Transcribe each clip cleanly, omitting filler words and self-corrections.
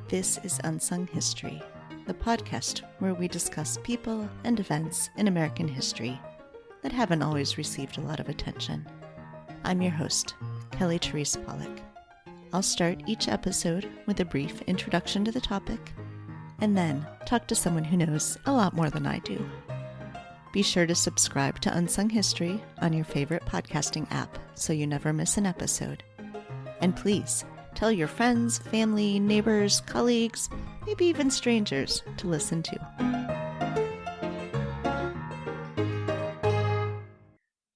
This is Unsung History, the podcast where we discuss people and events in American history that haven't always received a lot of attention. I'm your host, Kelly Therese Pollock. I'll start each episode with a brief introduction to the topic, and then talk to someone who knows a lot more than I do. Be sure to subscribe to Unsung History on your favorite podcasting app so you never miss an episode. And please, tell your friends, family, neighbors, colleagues, maybe even strangers to listen to.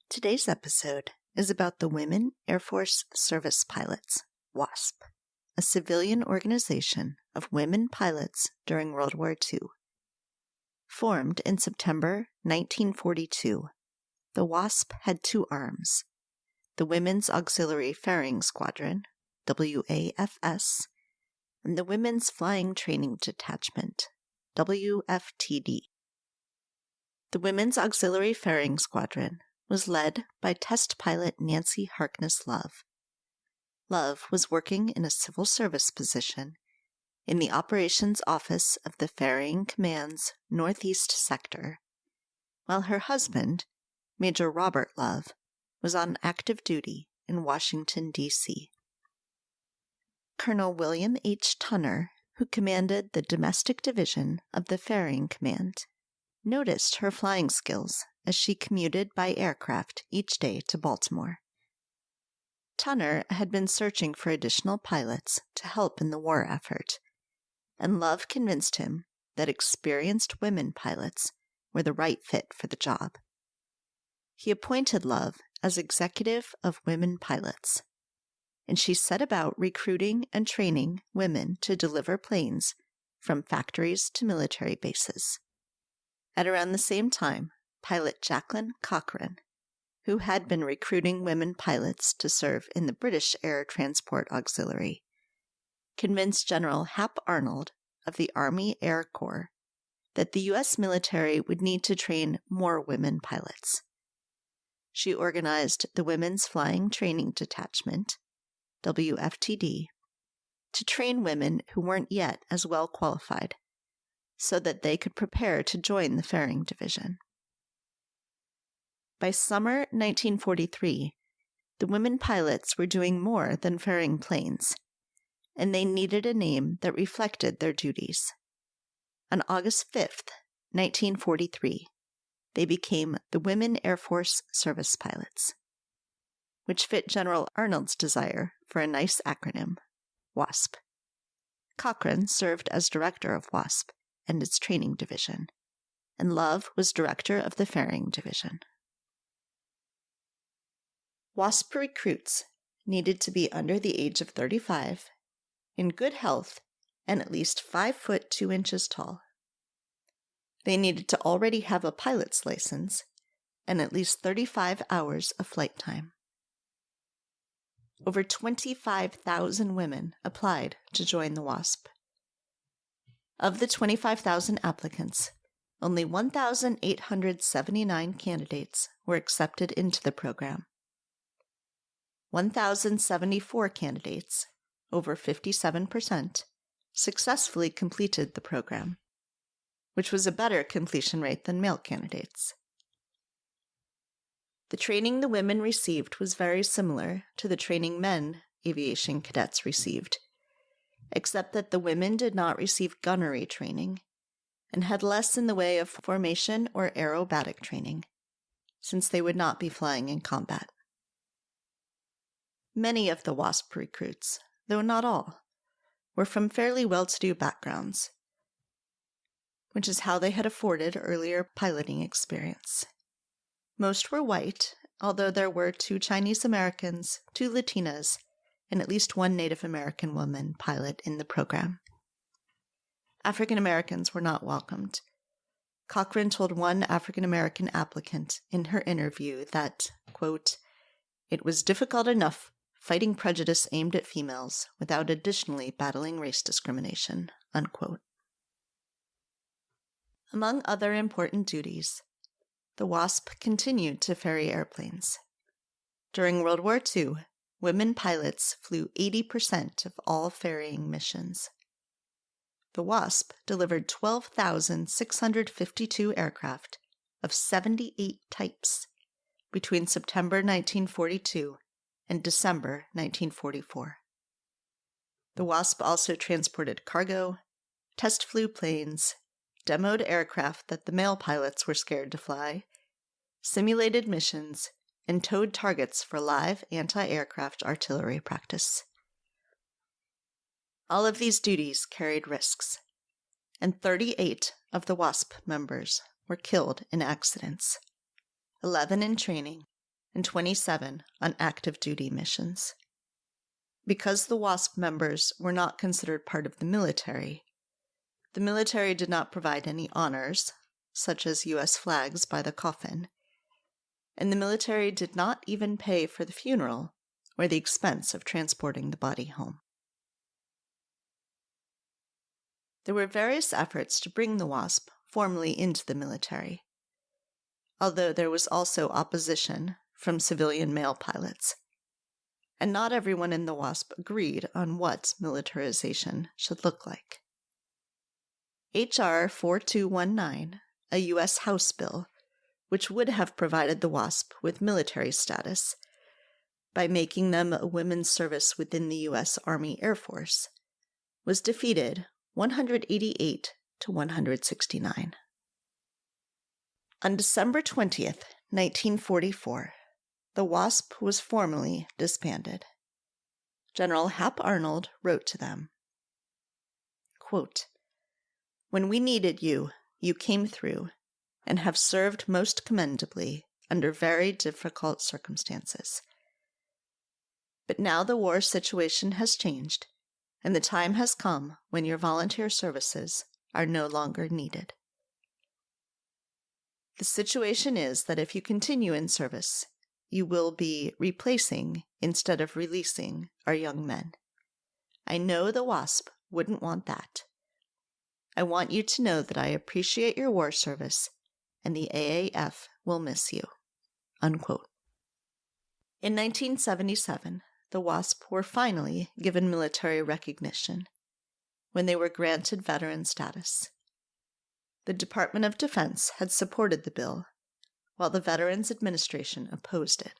Today's episode is about the Women Airforce Service Pilots, Wasp, a civilian organization of women pilots during World War II. Formed in September 1942, the Wasp had two arms: the Women's Auxiliary Ferrying Squadron, WAFS, and the Women's Flying Training Detachment, WFTD. The Women's Auxiliary Ferrying Squadron was led by test pilot Nancy Harkness Love. Love was working in a civil service position in the Operations Office of the Ferrying Command's Northeast Sector, while her husband, Major Robert Love, was on active duty in Washington, D.C. Colonel William H. Tunner, who commanded the Domestic Division of the Ferrying Command, noticed her flying skills as she commuted by aircraft each day to Baltimore. Tunner had been searching for additional pilots to help in the war effort, and Love convinced him that experienced women pilots were the right fit for the job. He appointed Love as executive of women pilots, and she set about recruiting and training women to deliver planes from factories to military bases. At around the same time, pilot Jacqueline Cochran, who had been recruiting women pilots to serve in the British Air Transport Auxiliary, convinced General Hap Arnold of the Army Air Corps that the U.S. military would need to train more women pilots. She organized the Women's Flying Training Detachment, WFTD, to train women who weren't yet as well qualified, so that they could prepare to join the ferrying division. By summer 1943, the women pilots were doing more than ferrying planes, and they needed a name that reflected their duties. On August 5th, 1943, they became the Women Airforce Service Pilots, which fit General Arnold's desire for a nice acronym, WASP. Cochran served as director of WASP and its training division, and Love was director of the ferrying division. WASP recruits needed to be under the age of 35, in good health, and at least 5 foot 2 inches tall. They needed to already have a pilot's license and at least 35 hours of flight time. Over 25,000 women applied to join the WASP. Of the 25,000 applicants, only 1,879 candidates were accepted into the program. 1,074 candidates, over 57%, successfully completed the program, which was a better completion rate than male candidates. The training the women received was very similar to the training men aviation cadets received, except that the women did not receive gunnery training and had less in the way of formation or aerobatic training, since they would not be flying in combat. Many of the WASP recruits, though not all, were from fairly well-to-do backgrounds, which is how they had afforded earlier piloting experience. Most were white, although there were 2 Chinese Americans, 2 Latinas, and at least 1 Native American woman pilot in the program. African Americans were not welcomed. Cochran told one African American applicant in her interview that, quote, "It was difficult enough fighting prejudice aimed at females without additionally battling race discrimination," unquote. Among other important duties, the WASP continued to ferry airplanes. During World War II, women pilots flew 80% of all ferrying missions. the Wasp delivered 12,652 aircraft of 78 types between September 1942 and December 1944. The Wasp also transported cargo, test flew planes, demoed aircraft that the male pilots were scared to fly, simulated missions, and towed targets for live anti-aircraft artillery practice. All of these duties carried risks, and 38 of the Wasp members were killed in accidents, 11 in training, and 27 on active duty missions. Because the Wasp members were not considered part of the military did not provide any honors, such as U.S. flags by the coffin, and the military did not even pay for the funeral or the expense of transporting the body home. There were various efforts to bring the Wasp formally into the military, although there was also opposition from civilian male pilots, and not everyone in the Wasp agreed on what militarization should look like. H.R. 4219, a U.S. House bill, which would have provided the Wasp with military status by making them a women's service within the U.S. Army Air Force, was defeated 188 to 169. On December 20th, 1944, the Wasp was formally disbanded. General Hap Arnold wrote to them, quote, "When we needed you, you came through and have served most commendably under very difficult circumstances. But now the war situation has changed, and the time has come when your volunteer services are no longer needed. The situation is that if you continue in service, you will be replacing instead of releasing our young men. I know the Wasp wouldn't want that. I want you to know that I appreciate your war service, and the AAF will miss you." Unquote. In 1977, the Wasp were finally given military recognition when they were granted veteran status. The Department of Defense had supported the bill, while the Veterans Administration opposed it.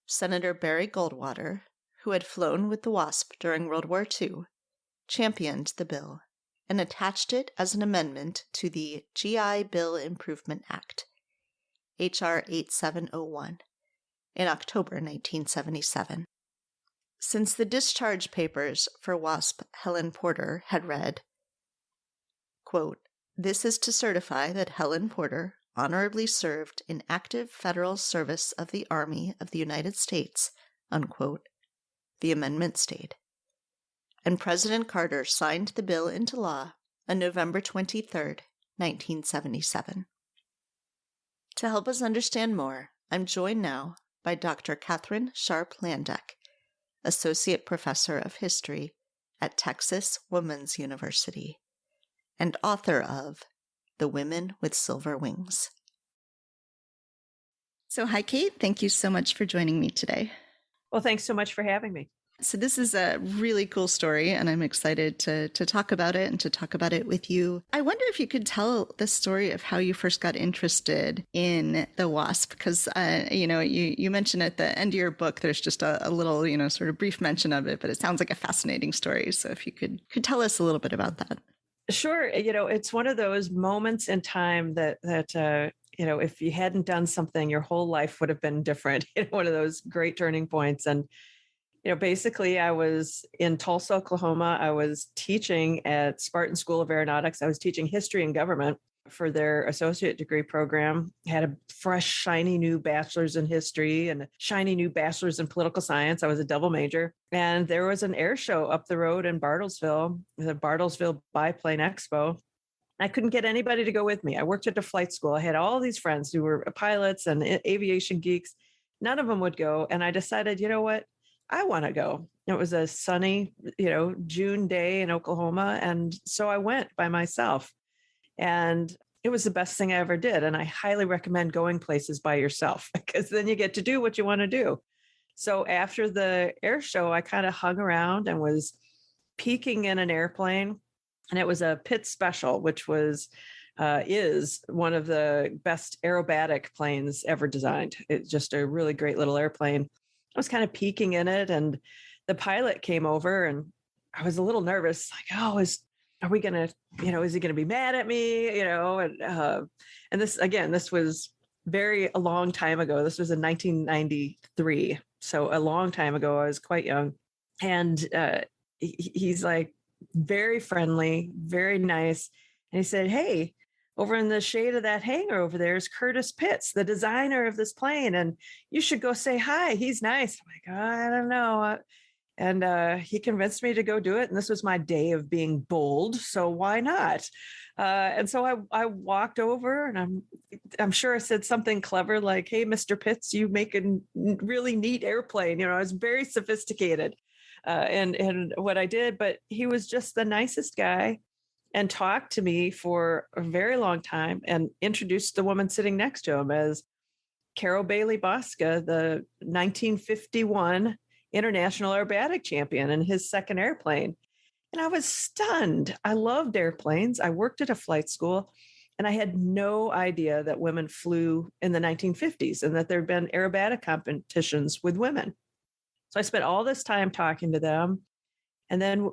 Senator Barry Goldwater, who had flown with the Wasp during World War II, championed the bill and attached it as an amendment to the GI Bill Improvement Act, H.R. 8701, in October 1977. Since the discharge papers for Wasp Helen Porter had read, quote, "This is to certify that Helen Porter honorably served in active federal service of the Army of the United States," unquote, the amendment stayed, and President Carter signed the bill into law on November 23, 1977. To help us understand more, I'm joined now by Dr. Katherine Sharp Landdeck, Associate Professor of History at Texas Women's University, and author of The Women with Silver Wings. So hi, Kate. Thank you so much for joining me today. Well, thanks so much for having me. So this is a really cool story, and I'm excited to talk about it and to talk about it with you. I wonder if you could tell the story of how you first got interested in the Wasp, because, you mentioned at the end of your book, there's just a little, sort of brief mention of it, but it sounds like a fascinating story. So if you could tell us a little bit about that. Sure. It's one of those moments in time that if you hadn't done something, your whole life would have been different. One of those great turning points. And basically, I was in Tulsa, Oklahoma. I was teaching at Spartan School of Aeronautics. I was teaching history and government for their associate degree program. I had a fresh, shiny new bachelor's in history and a shiny new bachelor's in political science. I was a double major. And there was an air show up the road in Bartlesville, the Bartlesville Biplane Expo. I couldn't get anybody to go with me. I worked at a flight school. I had all these friends who were pilots and aviation geeks. None of them would go. And I decided, you know what? I want to go. It was a sunny, June day in Oklahoma. And so I went by myself. And it was the best thing I ever did. And I highly recommend going places by yourself, because then you get to do what you want to do. So after the air show, I kind of hung around and was peeking in an airplane And it was a Pitts Special, which is one of the best aerobatic planes ever designed. It's just a really great little airplane. I was kind of peeking in it, and the pilot came over, and I was a little nervous, like, oh, are we gonna, is he gonna be mad at me? And this was a long time ago. This was in 1993, so a long time ago. I was quite young, and he's like very friendly, very nice, and he said, "Hey, over in the shade of that hangar over there is Curtis Pitts, the designer of this plane, and you should go say hi. He's nice." I'm like, I don't know. And he convinced me to go do it. And this was my day of being bold. So why not? And so I walked over, and I'm sure I said something clever like, "Hey, Mr. Pitts, you make a really neat airplane." I was very sophisticated and what I did, but he was just the nicest guy and talked to me for a very long time and introduced the woman sitting next to him as Carol Bailey Bosca, the 1951 International Aerobatic Champion, in his second airplane. And I was stunned. I loved airplanes. I worked at a flight school, and I had no idea that women flew in the 1950s and that there had been aerobatic competitions with women. So I spent all this time talking to them, and then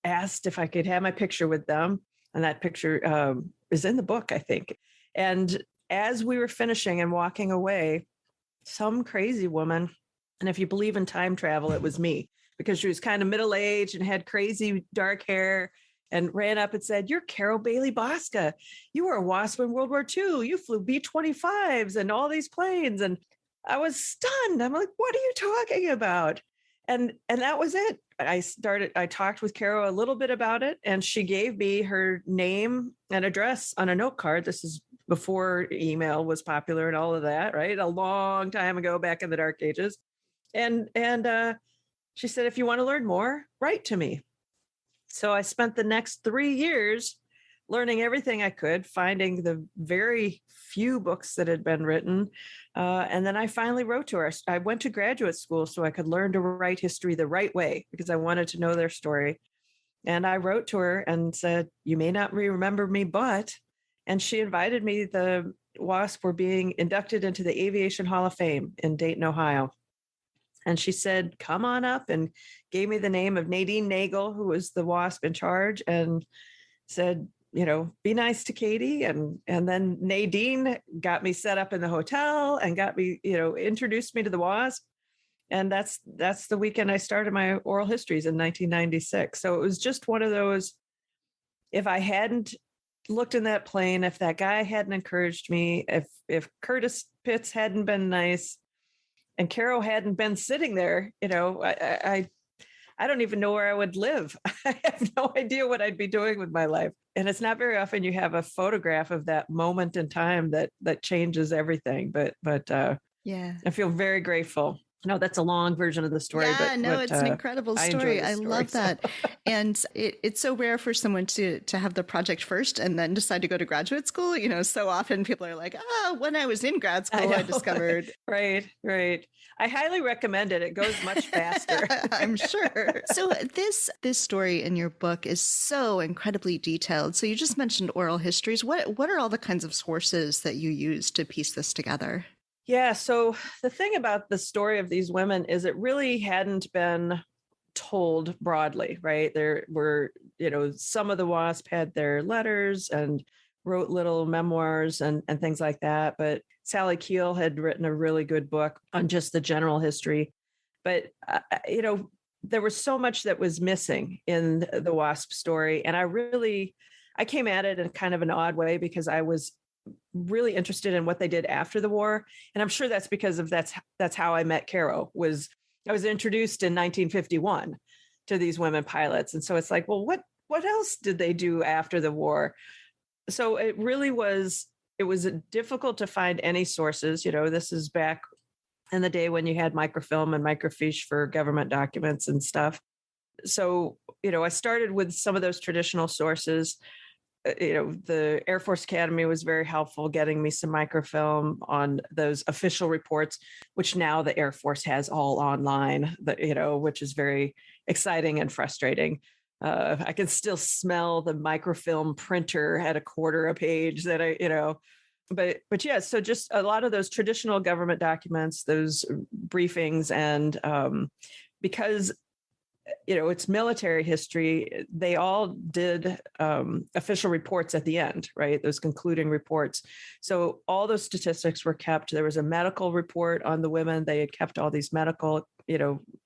asked if I could have my picture with them. And that picture is in the book, I think. And as we were finishing and walking away, some crazy woman, and if you believe in time travel, it was me, because she was kind of middle-aged and had crazy dark hair, and ran up and said, "You're Carol Bailey Bosca. You were a Wasp in World War II. You flew B-25s and all these planes." And I was stunned. I'm like, "What are you talking about?" And that was it. I talked with Carol a little bit about it, and she gave me her name and address on a note card. This is before email was popular and all of that, right? A long time ago, back in the dark ages. And she said, "If you want to learn more, write to me." So I spent the next 3 years learning everything I could, finding the very few books that had been written. And then I finally wrote to her. I went to graduate school so I could learn to write history the right way, because I wanted to know their story. And I wrote to her and said, "You may not remember me, but," and she invited me. The Wasp were being inducted into the Aviation Hall of Fame in Dayton, Ohio. And she said, "Come on up," and gave me the name of Nadine Nagel, who was the Wasp in charge, and said, "Be nice to Katie." And then Nadine got me set up in the hotel and got me, introduced me to the Wasp. And that's the weekend I started my oral histories in 1996. So it was just one of those, if I hadn't looked in that plane, if that guy hadn't encouraged me, if Curtis Pitts hadn't been nice, and Carol hadn't been sitting there, I don't even know where I would live. I have no idea what I'd be doing with my life. And it's not very often you have a photograph of that moment in time that changes everything. But Yeah. I feel very grateful. No, that's a long version of the story. Yeah, but it's an incredible story. I love that. And it's so rare for someone to have the project first and then decide to go to graduate school. So often people are like, when I was in grad school, I discovered. Right. I highly recommend it. It goes much faster. I'm sure. So this story in your book is so incredibly detailed. So you just mentioned oral histories. What are all the kinds of sources that you use to piece this together? Yeah. So the thing about the story of these women is it really hadn't been told broadly, right? There were, some of the Wasp had their letters and wrote little memoirs and things like that. But Sally Keel had written a really good book on just the general history. But, there was so much that was missing in the Wasp story. And I came at it in kind of an odd way, because I was really interested in what they did after the war. And I'm sure that's because of that's how I met Carol. I was introduced in 1951 to these women pilots. And so it's like, well, what else did they do after the war? So it was difficult to find any sources. This is back in the day when you had microfilm and microfiche for government documents and stuff. So, I started with some of those traditional sources. The Air Force Academy was very helpful getting me some microfilm on those official reports, which now the Air Force has all online, which is very exciting and frustrating. I can still smell the microfilm printer at a quarter a page that but yeah, so just a lot of those traditional government documents, those briefings, and because it's military history, they all did official reports at the end, right? Those concluding reports. So all those statistics were kept. There was a medical report on the women. They had kept all these medical,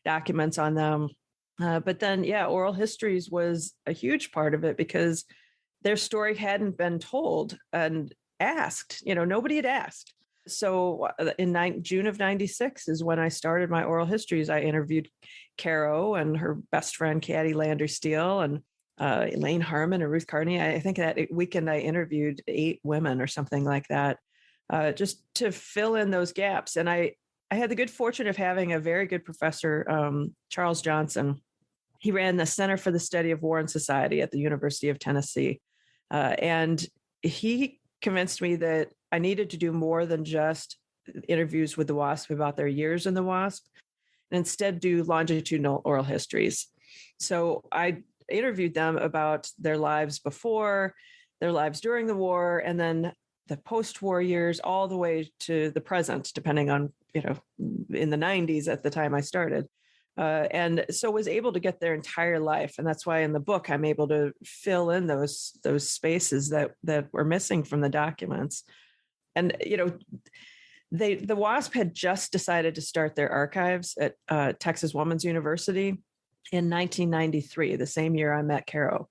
documents on them. But then, oral histories was a huge part of it because their story hadn't been told and asked. Nobody had asked. So in June of 96 is when I started my oral histories. I interviewed Caro and her best friend, Caddy Lander-Steele, and Elaine Harmon and Ruth Carney. I think that weekend I interviewed 8 women or something like that, just to fill in those gaps. And I had the good fortune of having a very good professor, Charles Johnson. He ran the Center for the Study of War and Society at the University of Tennessee. And he convinced me that I needed to do more than just interviews with the Wasp about their years in the Wasp, and instead do longitudinal oral histories. So I interviewed them about their lives before, their lives during the war, and then the post-war years all the way to the present, depending on, in the 90s at the time I started. And so was able to get their entire life. And that's why in the book, I'm able to fill in those spaces that were missing from the documents. And, the WASP had just decided to start their archives at Texas Woman's University in 1993, the same year I met Caro.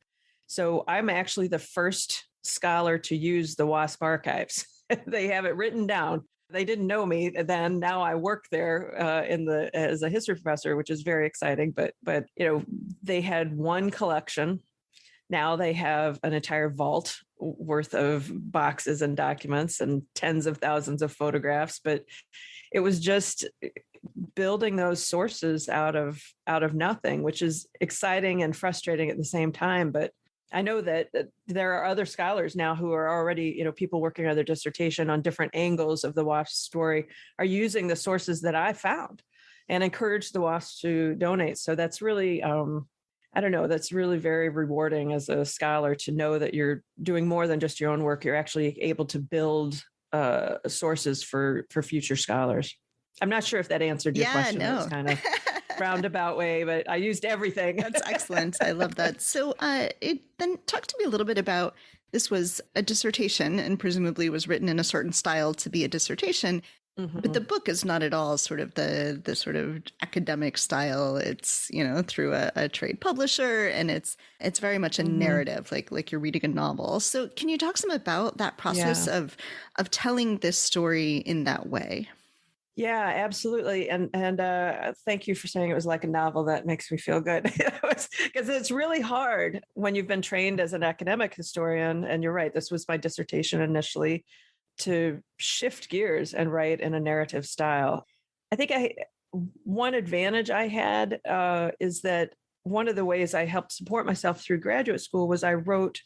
So I'm actually the first scholar to use the WASP archives. They have it written down. They didn't know me then. Now I work there as a history professor, which is very exciting. But they had one collection. Now they have an entire vault worth of boxes and documents and tens of thousands of photographs. But it was just building those sources out of nothing, which is exciting and frustrating at the same time. But I know that there are other scholars now who are already, people working on their dissertation on different angles of the WASP story are using the sources that I found and encourage the WASP to donate. So that's really, that's really very rewarding as a scholar to know that you're doing more than just your own work. You're actually able to build sources for future scholars. I'm not sure if that answered your question. No. It's kind of roundabout way, but I used everything. That's excellent. I love that. So then talk to me a little bit about, this was a dissertation and presumably was written in a certain style to be a dissertation. Mm-hmm. But the book is not at all sort of the sort of academic style. It's, through a trade publisher, and it's very much a narrative, like you're reading a novel. So can you talk some about that process of telling this story in that way? Yeah, absolutely. And thank you for saying it was like a novel. That makes me feel good, because it's really hard when you've been trained as an academic historian. And you're right, this was my dissertation initially, to shift gears and write in a narrative style. I think one advantage I had is that one of the ways I helped support myself through graduate school was I wrote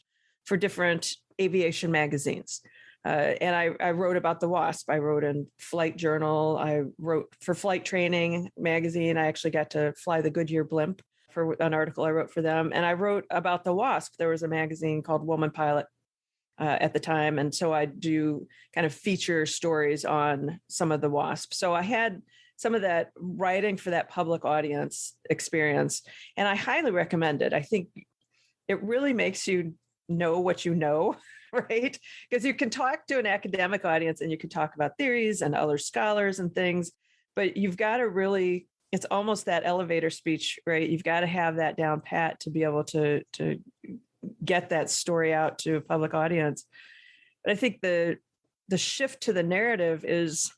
for different aviation magazines. And I wrote about the WASP. I wrote in Flight Journal. I wrote for Flight Training magazine. I actually got to fly the Goodyear blimp for an article I wrote for them. And I wrote about the WASP. There was a magazine called Woman Pilot at the time. And so I do kind of feature stories on some of the WASP. So I had some of that writing for that public audience experience. And I highly recommend it. I think it really makes you know what you know. Right? Because you can talk to an academic audience and you can talk about theories and other scholars and things, but you've got to really, it's almost that elevator speech, right? You've got to have that down pat to be able to get that story out to a public audience. But I think the shift to the narrative is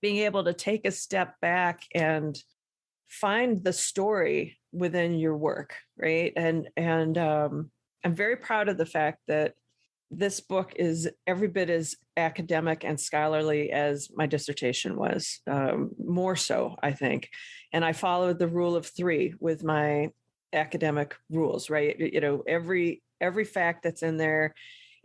being able to take a step back and find the story within your work, right? And I'm very proud of the fact that this book is every bit as academic and scholarly as my dissertation was, more so, I think. And I followed the rule of 3 with my academic rules, right? Every fact that's in there,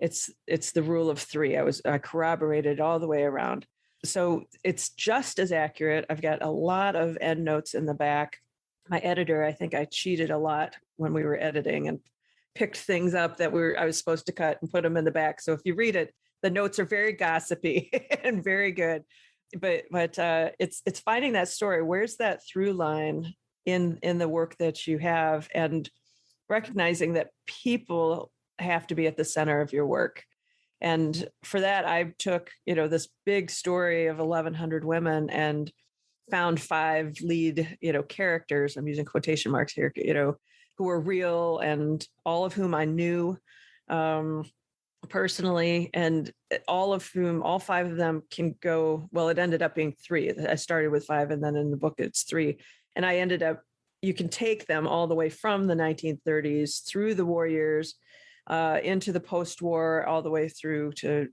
it's the rule of 3. I corroborated all the way around. So it's just as accurate. I've got a lot of endnotes in the back. My editor, I think I cheated a lot when we were editing and picked things up that I was supposed to cut and put them in the back. So if you read it, the notes are very gossipy and very good. But it's finding that story. Where's that through line in the work that you have, and recognizing that people have to be at the center of your work. And for that, I took, this big story of 1,100 women and found 5 lead, characters. I'm using quotation marks here, who were real, and all of whom I knew personally, and all 5 of them can go, well, it ended up being 3. I started with 5, and then in the book it's 3. And I ended up, you can take them all the way from the 1930s through the war years, into the post-war, all the way through to,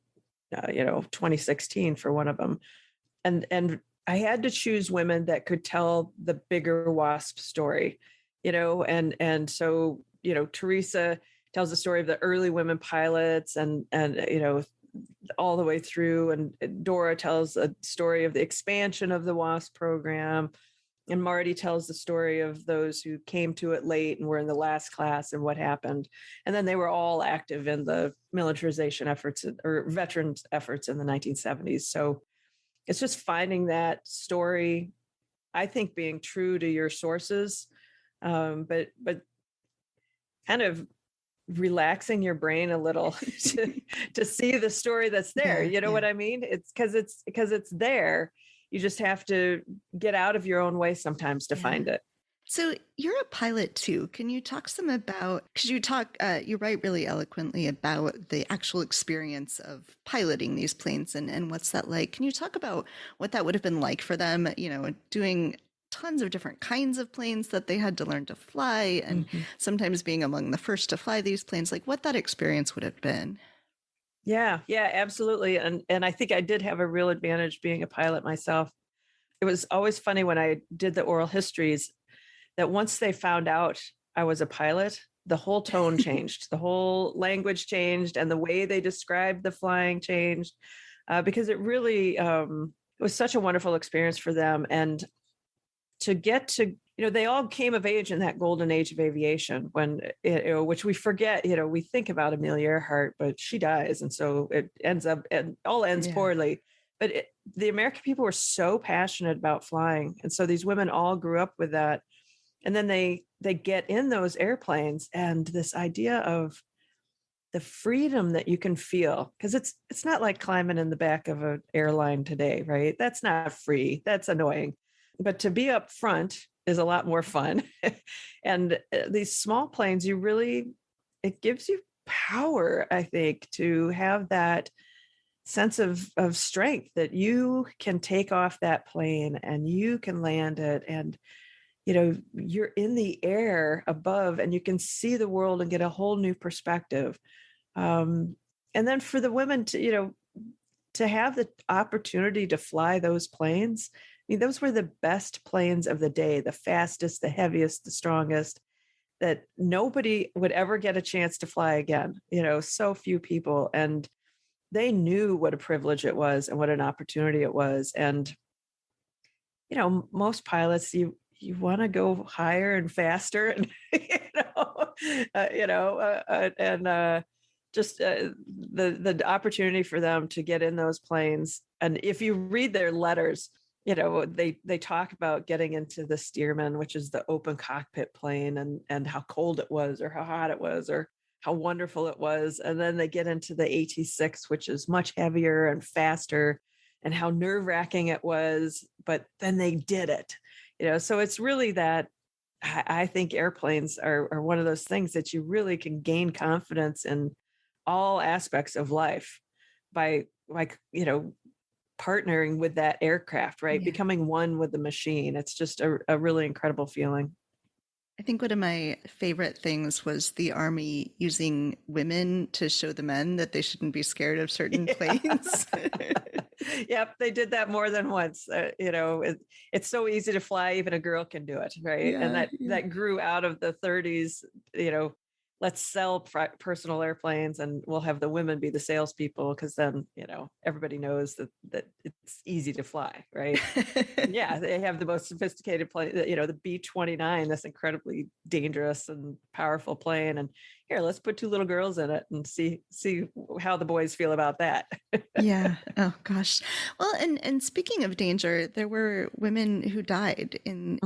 2016 for one of them. And I had to choose women that could tell the bigger Wasp story, and so, Teresa tells the story of the early women pilots and all the way through. And Dora tells a story of the expansion of the Wasp program. And Marty tells the story of those who came to it late and were in the last class and what happened. And then they were all active in the militarization efforts or veterans efforts in the 1970s. So it's just finding that story, I think, being true to your sources, but kind of relaxing your brain a little to see the story that's there. You know what I mean? It's because it's there. You just have to get out of your own way sometimes to find it. So you're a pilot too. Can you talk some about, because you write really eloquently about the actual experience of piloting these planes and what's that like? Can you talk about what that would have been like for them, doing tons of different kinds of planes that they had to learn to fly, and sometimes being among the first to fly these planes, like what that experience would have been? Yeah, absolutely. And I think I did have a real advantage being a pilot myself. It was always funny when I did the oral histories that once they found out I was a pilot, the whole tone changed, the whole language changed, and the way they described the flying changed, because it really it was such a wonderful experience for them. And to get to, they all came of age in that golden age of aviation when, which we forget, we think about Amelia Earhart, but she dies. And so it all ends poorly. But the American people were so passionate about flying. And so these women all grew up with that. And then they get in those airplanes, and this idea of the freedom that you can feel, because it's not like climbing in the back of an airline today, right? That's not free. That's annoying. But to be up front is a lot more fun. And these small planes, it gives you power, I think, to have that sense of strength that you can take off that plane and you can land it, and you're in the air above and you can see the world and get a whole new perspective. And then for the women to have the opportunity to fly those planes, I mean, those were the best planes of the day, the fastest, the heaviest, the strongest, that nobody would ever get a chance to fly again. So few people. And they knew what a privilege it was and what an opportunity it was. And, most pilots, you want to go higher and faster, and, just the opportunity for them to get in those planes. And if you read their letters, they talk about getting into the Stearman, which is the open cockpit plane, and how cold it was, or how hot it was, or how wonderful it was. And then they get into the AT-6, which is much heavier and faster, and how nerve-wracking it was. But then they did it, so it's really that. I think airplanes are one of those things that you really can gain confidence in all aspects of life by, partnering with that aircraft, right? Yeah. Becoming one with the machine. It's just a really incredible feeling. I think one of my favorite things was the Army using women to show the men that they shouldn't be scared of certain planes. Yep, they did that more than once. It's so easy to fly, even a girl can do it, right? And that grew out of the 30s, let's sell personal airplanes and we'll have the women be the salespeople, because then, everybody knows that it's easy to fly, right? Yeah, they have the most sophisticated plane, the B-29, this incredibly dangerous and powerful plane. And here, let's put two little girls in it and see how the boys feel about that. Yeah. Oh gosh. Well, and speaking of danger, there were women who died in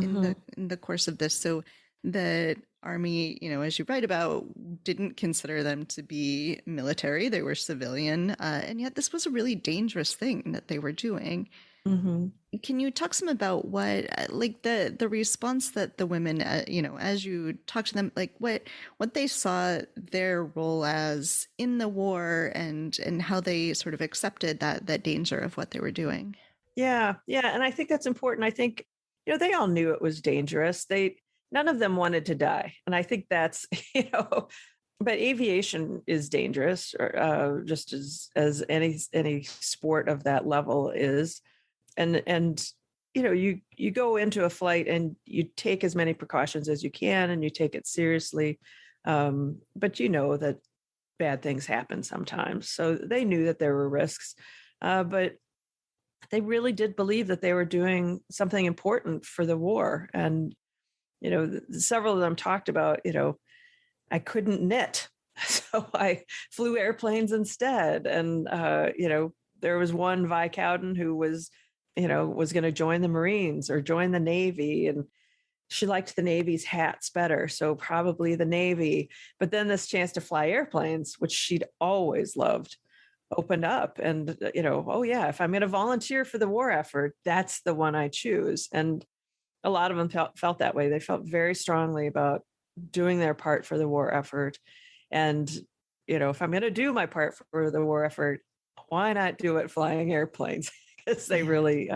the course of this. So the Army, as you write about, didn't consider them to be military. They were civilian, and yet this was a really dangerous thing that they were doing. Mm-hmm. Can you talk some about what, like the response that the women, as you talk to them, like what they saw their role as in the war, and how they sort of accepted that danger of what they were doing? Yeah, and I think that's important. I think they all knew it was dangerous. None of them wanted to die, and I think that's But aviation is dangerous, just as any sport of that level is. And you go into a flight and you take as many precautions as you can, and you take it seriously, but you know that bad things happen sometimes. So they knew that there were risks, but they really did believe that they were doing something important for the war. And several of them talked about, I couldn't knit, so I flew airplanes instead. And there was one Vi Cowden who was going to join the Marines or join the Navy. And she liked the Navy's hats better, so probably the Navy. But then this chance to fly airplanes, which she'd always loved, opened up. And, oh yeah, if I'm going to volunteer for the war effort, that's the one I choose. And a lot of them felt that way. They felt very strongly about doing their part for the war effort. And, if I'm going to do my part for the war effort, why not do it flying airplanes? Because they really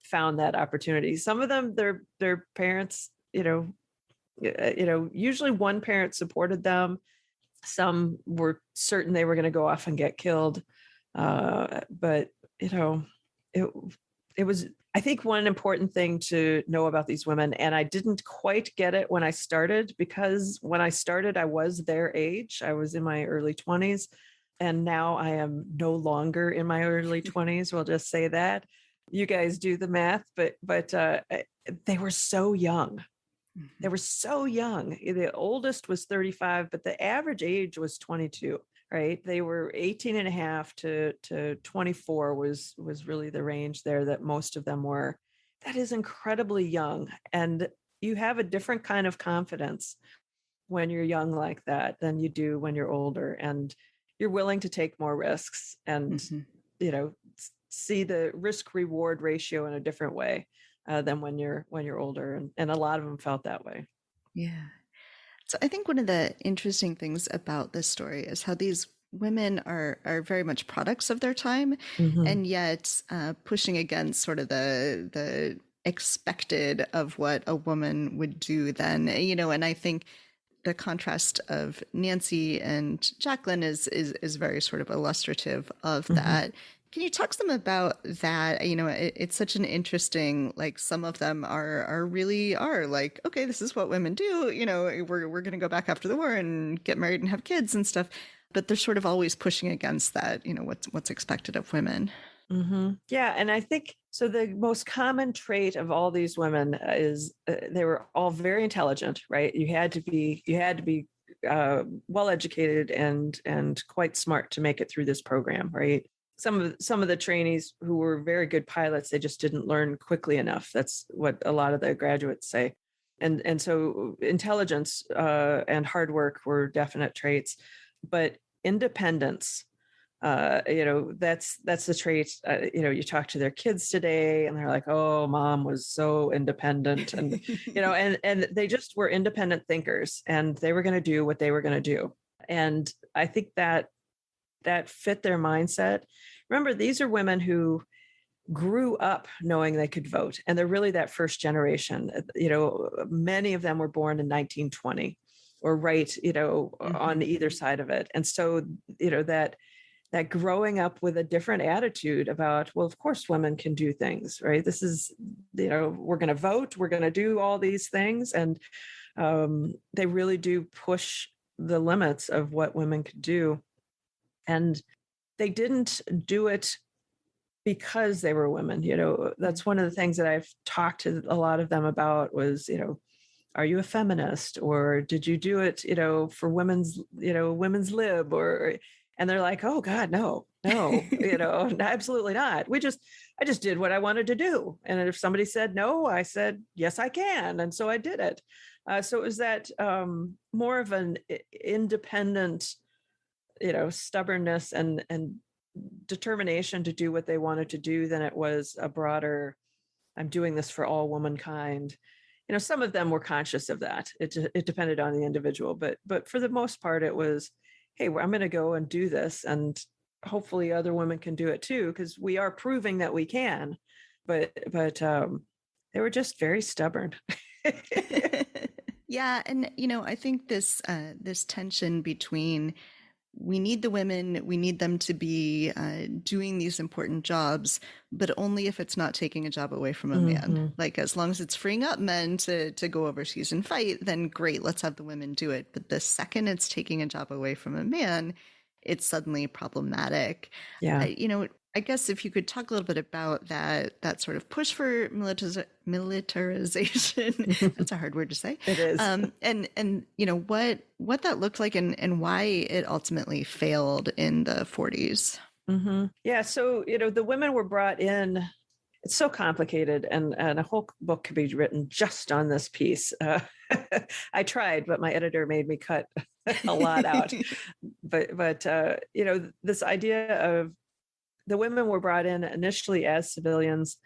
found that opportunity. Some of them, their parents, usually one parent supported them. Some were certain they were going to go off and get killed. But it was, I think, one important thing to know about these women. And I didn't quite get it when I started, because when I started, I was their age. I was in my early 20s. And now I am no longer in my early 20s. We'll just say that. You guys do the math, but they were so young. They were so young. The oldest was 35, but the average age was 22, right? They were 18 and a half to 24 was really the range there that most of them were. That is incredibly young. And you have a different kind of confidence when you're young like that than you do when you're older. And you're willing to take more risks and, see the risk reward ratio in a different way than when you're older. And a lot of them felt that way. Yeah. So I think one of the interesting things about this story is how these women are very much products of their time, and yet pushing against sort of the expected of what a woman would do then, and I think the contrast of Nancy and Jacqueline is very sort of illustrative of that. Can you talk some about that? It's such an interesting, like, some of them are really like, okay, this is what women do. We're going to go back after the war and get married and have kids and stuff. But they're sort of always pushing against that, what's expected of women. Yeah. And I think, so the most common trait of all these women is they were all very intelligent, right? You had to be well educated and quite smart to make it through this program, right? Some of the trainees who were very good pilots, they just didn't learn quickly enough. That's what a lot of the graduates say. And so intelligence and hard work were definite traits, but independence, that's the trait. You talk to their kids today and they're like, oh, mom was so independent. And, and they just were independent thinkers, and they were going to do what they were going to do. And I think that fit their mindset. Remember, these are women who grew up knowing they could vote, and they're really that first generation. Many of them were born in 1920 or right, on either side of it. And so, that growing up with a different attitude about, well, of course women can do things, right? This is, we're going to vote, we're going to do all these things. And they really do push the limits of what women could do. And they didn't do it because they were women. That's one of the things that I've talked to a lot of them about was, are you a feminist, or did you do it, for women's lib, and they're like, oh God, no, absolutely not. I just did what I wanted to do. And if somebody said no, I said, yes, I can. And so I did it. So it was that more of an independent, stubbornness and determination to do what they wanted to do than it was a broader, I'm doing this for all womankind. Some of them were conscious of that. It depended on the individual, but for the most part, it was, hey, I'm going to go and do this, and hopefully other women can do it too, because we are proving that we can. But they were just very stubborn. Yeah, and I think this tension between, we need the women, we need them to be doing these important jobs, but only if it's not taking a job away from a man. Like, as long as it's freeing up men to go overseas and fight, then great, let's have the women do it. But the second it's taking a job away from a man, it's suddenly problematic. Yeah. I guess if you could talk a little bit about that sort of push for militarization, that's a hard word to say. It is. And what that looked like and why it ultimately failed in the 40s. Mm-hmm. Yeah. So, the women were brought in. It's so complicated, and a whole book could be written just on this piece. I tried, but my editor made me cut a lot out. But this idea of the women were brought in initially as civilians,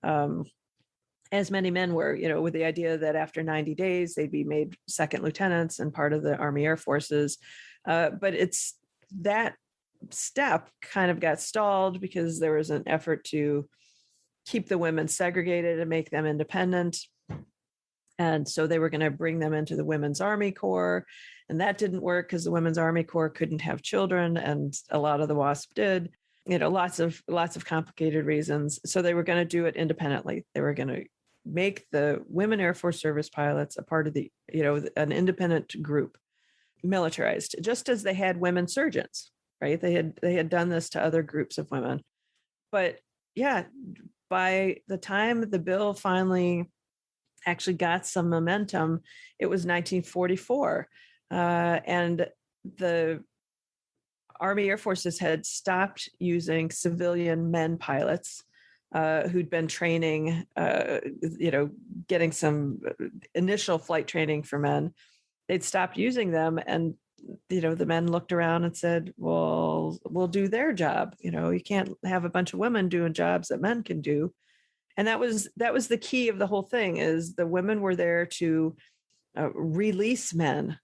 as many men were, with the idea that after 90 days, they'd be made second lieutenants and part of the Army Air Forces. But it's that step kind of got stalled because there was an effort to keep the women segregated and make them independent. And so they were going to bring them into the Women's Army Corps. And that didn't work because the Women's Army Corps couldn't have children. And a lot of the Wasp did. Lots of complicated reasons. So they were going to do it independently. They were going to make the Women Airforce Service Pilots a part of the, an independent group, militarized, just as they had women surgeons, right? They had done this to other groups of women. But yeah, by the time the bill finally actually got some momentum, it was 1944. And the Army Air Forces had stopped using civilian men pilots who'd been training, getting some initial flight training for men. They'd stopped using them, and the men looked around and said, well, we'll do their job. You can't have a bunch of women doing jobs that men can do. And that was the key of the whole thing, is the women were there to release men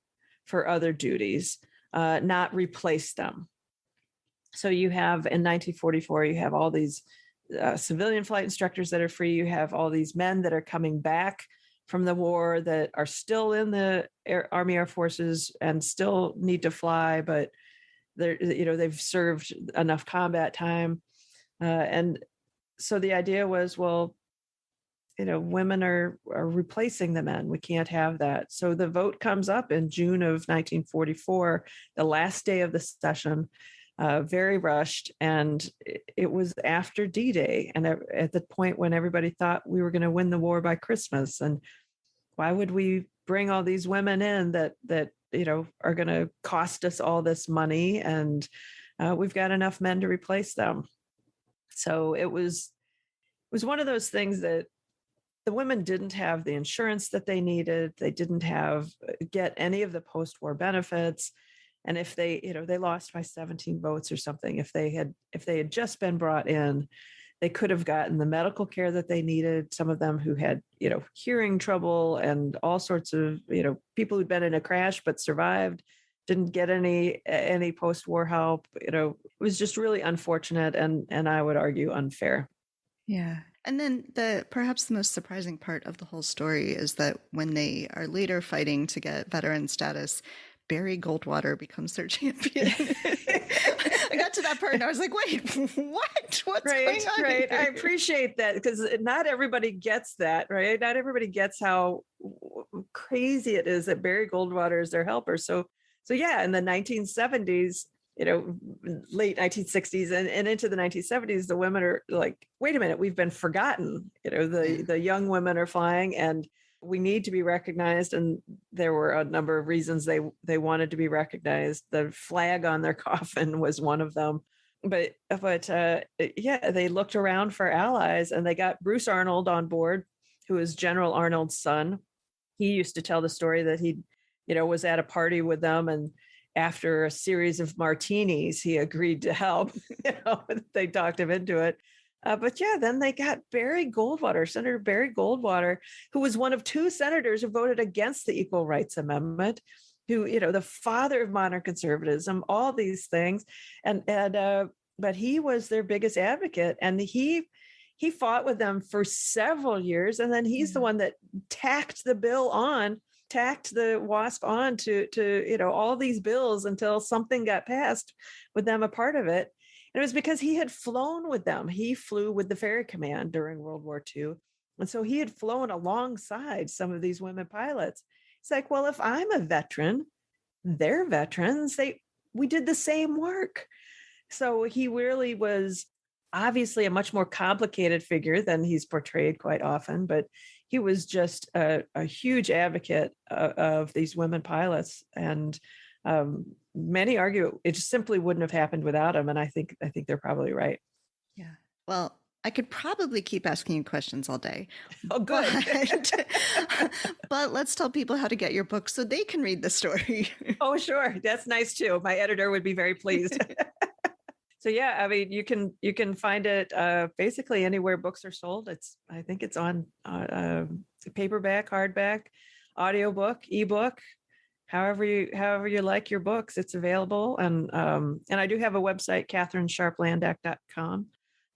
for other duties, not replace them. So you have, in 1944, you have all these civilian flight instructors that are free. You have all these men that are coming back from the war that are still in the Army Air Forces and still need to fly, but they've served enough combat time. And so the idea was, well, women are replacing the men. We can't have that. So the vote comes up in June of 1944, the last day of the session, very rushed. And it was after D-Day, and at the point when everybody thought we were going to win the war by Christmas. And why would we bring all these women in that are going to cost us all this money? And we've got enough men to replace them. So it was one of those things that the women didn't have the insurance that they needed. They didn't get any of the post-war benefits. And if they lost by 17 votes or something, if they had just been brought in, they could have gotten the medical care that they needed. Some of them who had, hearing trouble and all sorts of, people who'd been in a crash but survived, didn't get any post-war help. It was just really unfortunate and I would argue unfair. Yeah. And then perhaps the most surprising part of the whole story is that when they are later fighting to get veteran status, Barry Goldwater becomes their champion. I got to that part and I was like, wait, what? What's going on Right. here? I appreciate that, because not everybody gets that, right? Not everybody gets how crazy it is that Barry Goldwater is their helper. So So yeah, in the 1970s, late 1960s and into the 1970s, the women are like, wait a minute, we've been forgotten. The young women are flying and we need to be recognized. And there were a number of reasons they wanted to be recognized. The flag on their coffin was one of them. But they looked around for allies and they got Bruce Arnold on board, who is General Arnold's son. He used to tell the story that he, was at a party with them, and after a series of martinis, he agreed to help. They talked him into it. Then they got Senator Barry Goldwater, who was one of two senators who voted against the Equal Rights Amendment, who, the father of modern conservatism, all these things. But he was their biggest advocate. And he fought with them for several years. And then he's the one that tacked the Wasp on to all these bills until something got passed with them a part of it. And it was because he had flown with them. He flew with the Ferry Command during World War II. And so he had flown alongside some of these women pilots. It's like, well, if I'm a veteran, they're veterans. We did the same work. So he really was obviously a much more complicated figure than he's portrayed quite often, but he was just a huge advocate of these women pilots. And many argue it just simply wouldn't have happened without him. And I think they're probably right. Yeah. Well, I could probably keep asking you questions all day. Oh, good. But let's tell people how to get your book so they can read the story. Oh, sure. That's nice too. My editor would be very pleased. So yeah, I mean, you can find it basically anywhere books are sold. I think it's on paperback, hardback, audiobook, ebook, however you like your books, it's available. And I do have a website, katherinesharplanddeck.com,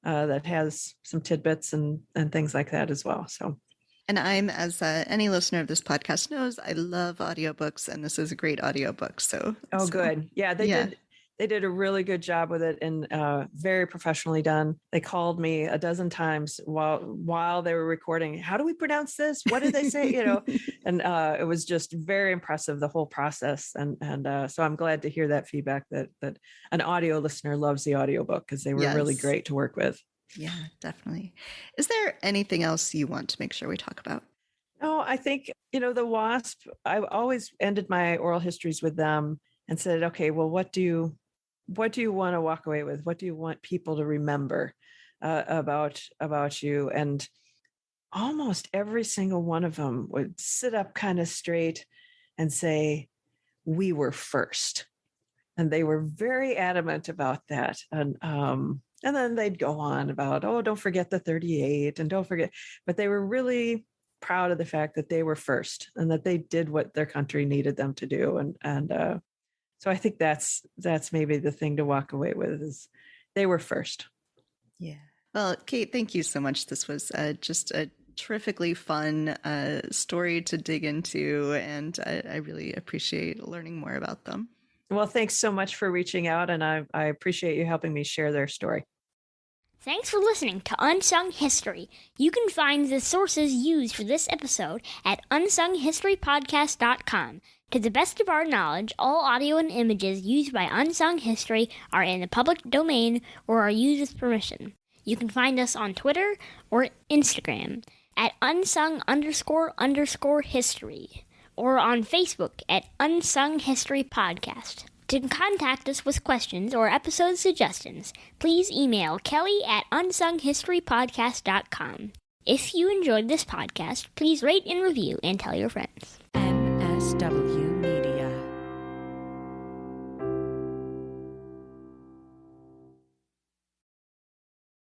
that has some tidbits and things like that as well. So. And I'm, as any listener of this podcast knows, I love audiobooks, and this is a great audiobook. So. Good. Yeah, They did a really good job with it, and very professionally done. They called me a dozen times while they were recording. How do we pronounce this? What did they say? And it was just very impressive, the whole process. And so I'm glad to hear that feedback that an audio listener loves the audiobook, because they were really great to work with. Yeah, definitely. Is there anything else you want to make sure we talk about? No, I think, the Wasp, I always ended my oral histories with them and said, okay, well, what do you want to walk away with? What do you want people to remember about you? And almost every single one of them would sit up kind of straight and say, we were first. And they were very adamant about that. And then they'd go on about, don't forget the 38 and don't forget. But they were really proud of the fact that they were first and that they did what their country needed them to do. So I think that's maybe the thing to walk away with, is they were first. Yeah. Well, Kate, thank you so much. This was just a terrifically fun story to dig into, and I really appreciate learning more about them. Well, thanks so much for reaching out, and I appreciate you helping me share their story. Thanks for listening to Unsung History. You can find the sources used for this episode at unsunghistorypodcast.com. To the best of our knowledge, all audio and images used by Unsung History are in the public domain or are used with permission. You can find us on Twitter or Instagram at unsung__history or on Facebook at Unsung History Podcast. To contact us with questions or episode suggestions, please email Kelly at unsunghistorypodcast.com. If you enjoyed this podcast, please rate and review and tell your friends.